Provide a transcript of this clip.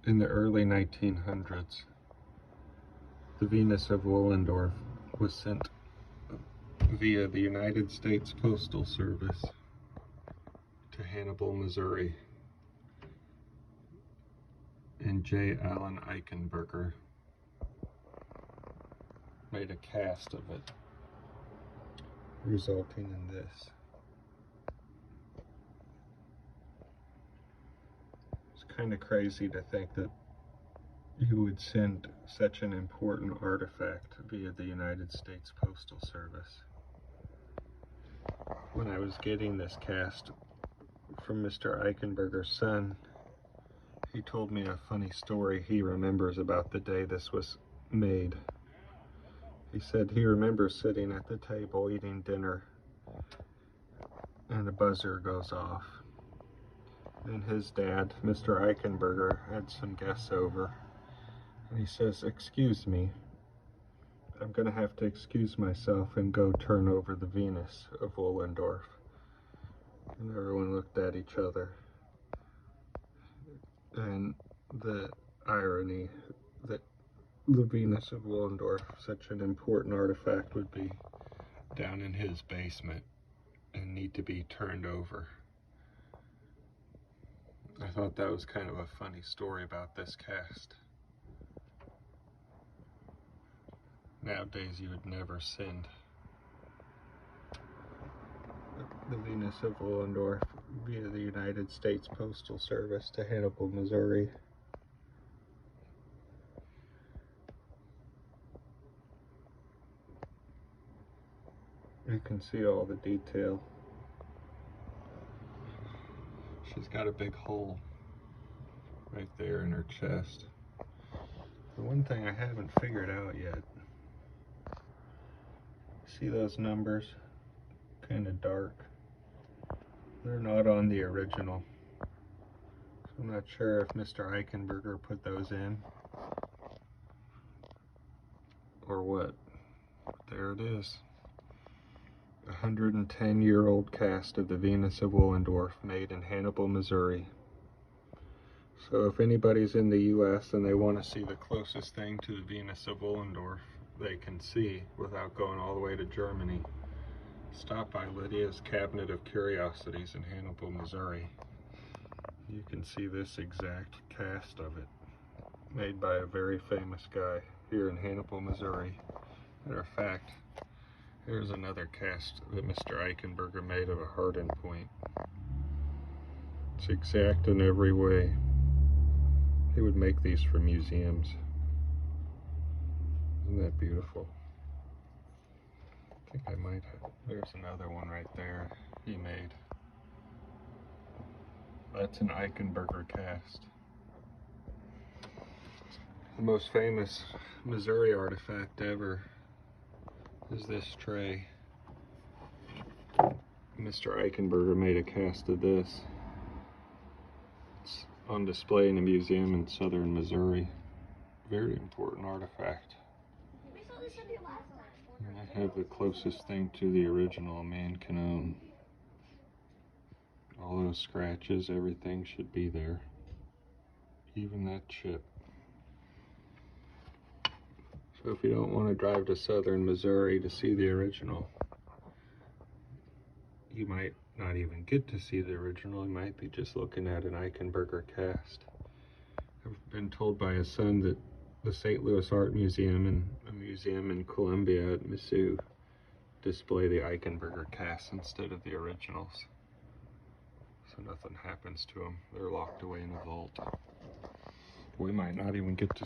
In the early 1900s, the Venus of Willendorf was sent via the United States Postal Service to Hannibal, Missouri, and J. Allen Eichenberger made a cast of it, resulting in this. It's kind of crazy to think that you would send such an important artifact via the United States Postal Service. When I was getting this cast from Mr. Eichenberger's son, he told me a funny story he remembers about the day this was made. He said he remembers sitting at the table eating dinner and a buzzer goes off. And his dad, Mr. Eichenberger, had some guests over. And he says, "Excuse me, I'm going to have to excuse myself and go turn over the Venus of Willendorf." And everyone looked at each other. And the irony that the Venus of Willendorf, such an important artifact, would be down in his basement and need to be turned over. I thought that was kind of a funny story about this cast. Nowadays you would never send the Venus of Willendorf via the United States Postal Service to Hannibal, Missouri. You can see all the detail. She's got a big hole right there in her chest. The one thing I haven't figured out yet, see those numbers? Kind of dark. They're not on the original. So I'm not sure if Mr. Eichenberger put those in or what. But there it is. A 110-year-old cast of the Venus of Willendorf made in Hannibal, Missouri. So if anybody's in the US and they want to see the closest thing to the Venus of Willendorf they can see without going all the way to Germany, stop by Lydia's Cabinet of Curiosities in Hannibal, Missouri. You can see this exact cast of it, made by a very famous guy here in Hannibal, Missouri. Matter of fact, here's another cast that Mr. Eichenberger made of a hardened point. It's exact in every way. He would make these for museums. Isn't that beautiful? I think I might have. There's another one right there he made. That's an Eichenberger cast. The most famous Missouri artifact ever is this tray. Mr. Eichenberger made a cast of this. It's on display in a museum in southern Missouri. Very important artifact. And I have the closest thing to the original a man can own. All those scratches, everything should be there. Even that chip. So if you don't want to drive to southern Missouri to see the original, you might not even get to see the original. You might be just looking at an Eichenberger cast. I've been told by his son that the St. Louis Art Museum and a museum in Columbia at Missouri display the Eichenberger casts instead of the originals. So nothing happens to them. They're locked away in a vault. We might not even get to